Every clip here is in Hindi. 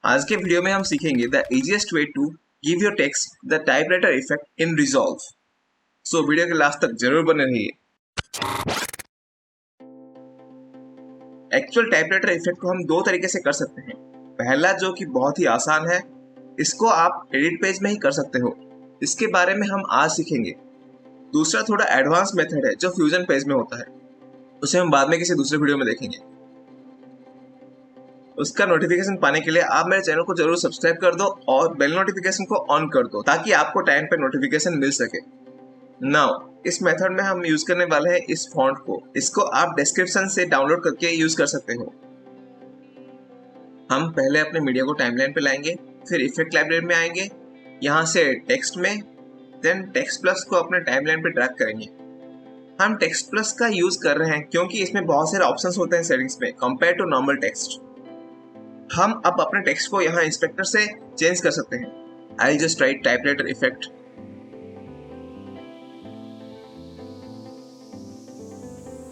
आज के वीडियो में हम सीखेंगे the easiest way to give your text the typewriter effect in resolve. So video के लास्ट तक जरूर बने रहिए। एक्चुअल टाइपराइटर इफेक्ट को हम दो तरीके से कर सकते हैं। पहला जो कि बहुत ही आसान है, इसको आप एडिट पेज में ही कर सकते हो, इसके बारे में हम आज सीखेंगे। दूसरा थोड़ा एडवांस मेथड है जो फ्यूजन पेज में होता है, उसे हम बाद में किसी दूसरे वीडियो में देखेंगे। उसका नोटिफिकेशन पाने के लिए आप मेरे चैनल को जरूर सब्सक्राइब कर दो और बेल नोटिफिकेशन को ऑन कर दो ताकि आपको टाइम पे नोटिफिकेशन मिल सके। नाउ इस मेथड में हम यूज करने वाले हैं इस फॉन्ट को। इसको आप डिस्क्रिप्शन से डाउनलोड करके यूज कर सकते हो। हम पहले अपने मीडिया को टाइमलाइन पे लाएंगे, फिर इफेक्ट लाइब्रेरी में आएंगे, यहाँ से टेक्स्ट में, देन टेक्स्ट प्लस को अपने टाइमलाइन पे ड्रैग करेंगे। हम टेक्स्ट प्लस का यूज कर रहे हैं क्योंकि इसमें बहुत सारे ऑप्शंस होते हैं सेटिंग्स में कंपेयर टू नॉर्मल टेक्स्ट। हम अब अपने टेक्स्ट को यहाँ इंस्पेक्टर से चेंज कर सकते हैं। I just right typewriter effect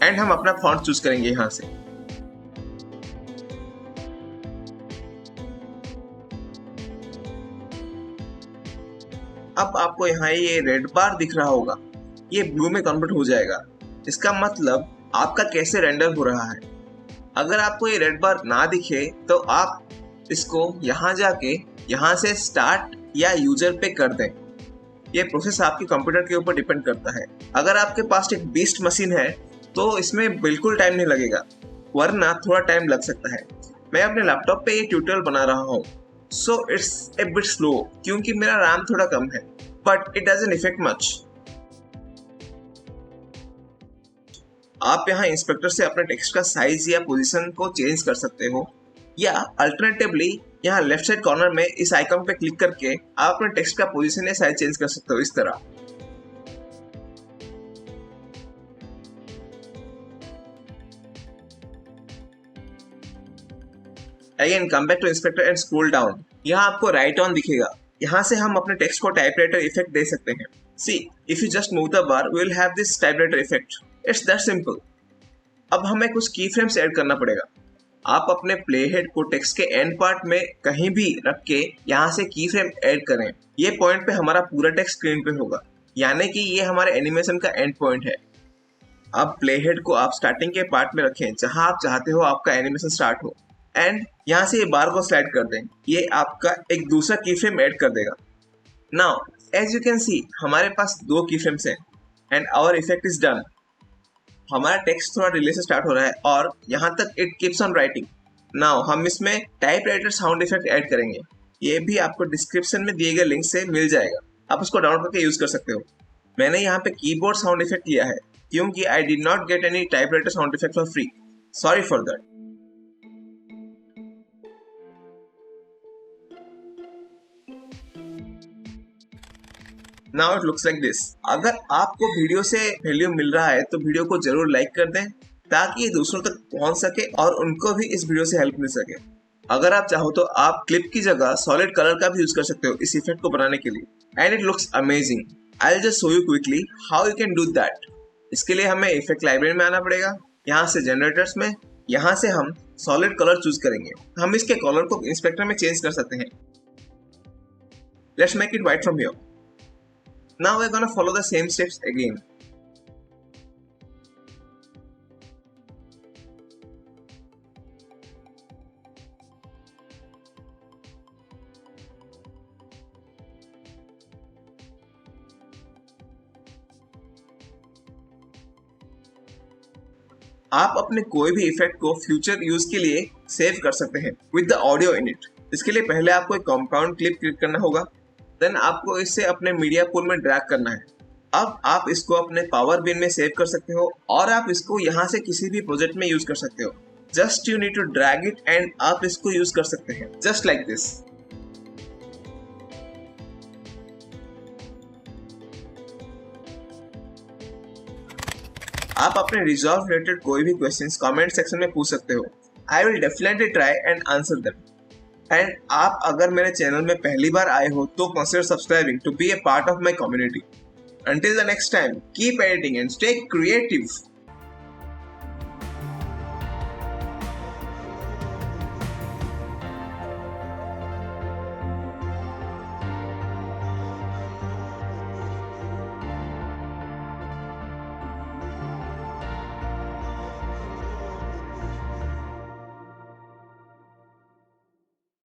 and हम अपना फॉन्ट चूज करेंगे यहाँ से। अब आपको यहाँ ये रेड बार दिख रहा होगा, ये ब्लू में कन्वर्ट हो जाएगा। इसका मतलब आपका कैसे रेंडर हो रहा है। अगर आपको ये रेड बार ना दिखे तो आप इसको यहाँ जाके यहाँ से स्टार्ट या यूजर पे कर दें। ये प्रोसेस आपके कंप्यूटर के ऊपर डिपेंड करता है। अगर आपके पास एक बीस्ट मशीन है तो इसमें बिल्कुल टाइम नहीं लगेगा, वरना थोड़ा टाइम लग सकता है। मैं अपने लैपटॉप पे ये ट्यूटोरियल बना रहा हूँ, so it's a bit slow क्योंकि मेरा रैम थोड़ा कम है, but it doesn't effect much. आप यहाँ इंस्पेक्टर से अपने टेक्स्ट का साइज या पोजीशन को चेंज कर सकते हो, या अल्टरनेटिवली यहाँ लेफ्ट साइड कॉर्नर में इस आइकन पे क्लिक करके आप अपने टेक्स्ट का पोजीशन या साइज चेंज कर सकते हो इस तरह। Again come back to inspector and scroll down. यहाँ आपको राइट ऑन दिखेगा, यहाँ से हम अपने टेक्स्ट को टाइपराइटर इफेक्ट दे सकते हैं। See if you just move the bar we will have this typewriter effect. It's that simple. अब हमें कुछ की फ्रेम्स ऐड करना पड़ेगा। आप अपने प्ले हेड को टेक्स्ट के एंड पार्ट में कहीं भी रख के यहाँ से की फ्रेम ऐड करें। ये पॉइंट पे हमारा पूरा टेक्स्ट स्क्रीन पे होगा, यानी कि ये हमारे एनिमेशन का एंड पॉइंट है। अब प्ले हेड को आप स्टार्टिंग के पार्ट में रखें जहां आप चाहते हो आपका एनिमेशन स्टार्ट हो, एंड यहाँ से ये बार को स्लाइड कर दें। ये आपका एक दूसरा की फ्रेम ऐड कर देगा। Now as you can see हमारे पास दो की फ्रेम्स हैं and our effect is done. हमारा टेक्स्ट थोड़ा डिले से स्टार्ट हो रहा है और यहाँ तक it keeps on writing. Now हम इसमें टाइपराइटर साउंड इफेक्ट ऐड करेंगे। ये भी आपको डिस्क्रिप्शन में दिए गए लिंक से मिल जाएगा, आप उसको डाउनलोड करके यूज कर सकते हो। मैंने यहाँ पे कीबोर्ड साउंड इफेक्ट लिया है क्योंकि I did not get any typewriter sound effect for free, sorry for that. Now it looks like this. अगर आपको वीडियो से वैल्यू मिल रहा है तो वीडियो को जरूर लाइक कर दें ताकि ये दूसरों तक पहुंच सके और उनको भी इस वीडियो से हेल्प मिल सके। अगर आप चाहो तो आप क्लिप की जगह सॉलिड कलर का भी यूज कर सकते हो इस इफेक्ट को बनाने के लिए, and it looks amazing. I will just show you quickly how you can do that. इसके लिए हमें इफेक्ट लाइब्रेरी में आना पड़ेगा, यहाँ से जनरेटर्स में, यहाँ से हम सॉलिड कलर चूज करेंगे। हम इसके कलर को इंस्पेक्टर में चेंज कर सकते हैं। Let's make it white from here. Now we're gonna follow the same steps again. आप अपने कोई भी इफेक्ट को फ्यूचर यूज के लिए सेव कर सकते हैं with the audio in it. इसके लिए पहले आपको एक कंपाउंड क्लिप क्लिक करना होगा, देन आपको इसे अपने मीडिया पूल में ड्रैग करना है। अब आप इसको अपने पावर बिन में सेव कर सकते हो और आप इसको यहाँ से किसी भी प्रोजेक्ट में यूज कर सकते हो। Just you need to drag it and आप इसको यूज कर सकते हैं जस्ट लाइक दिस। आप अपने रिजॉल्व रिलेटेड कोई भी क्वेश्चंस कमेंट सेक्शन में पूछ सकते हो। I will definitely try and answer them. And आप अगर मेरे चैनल में पहली बार आए हो तो consider subscribing to be a part of my community. Until the next time, keep editing and stay creative.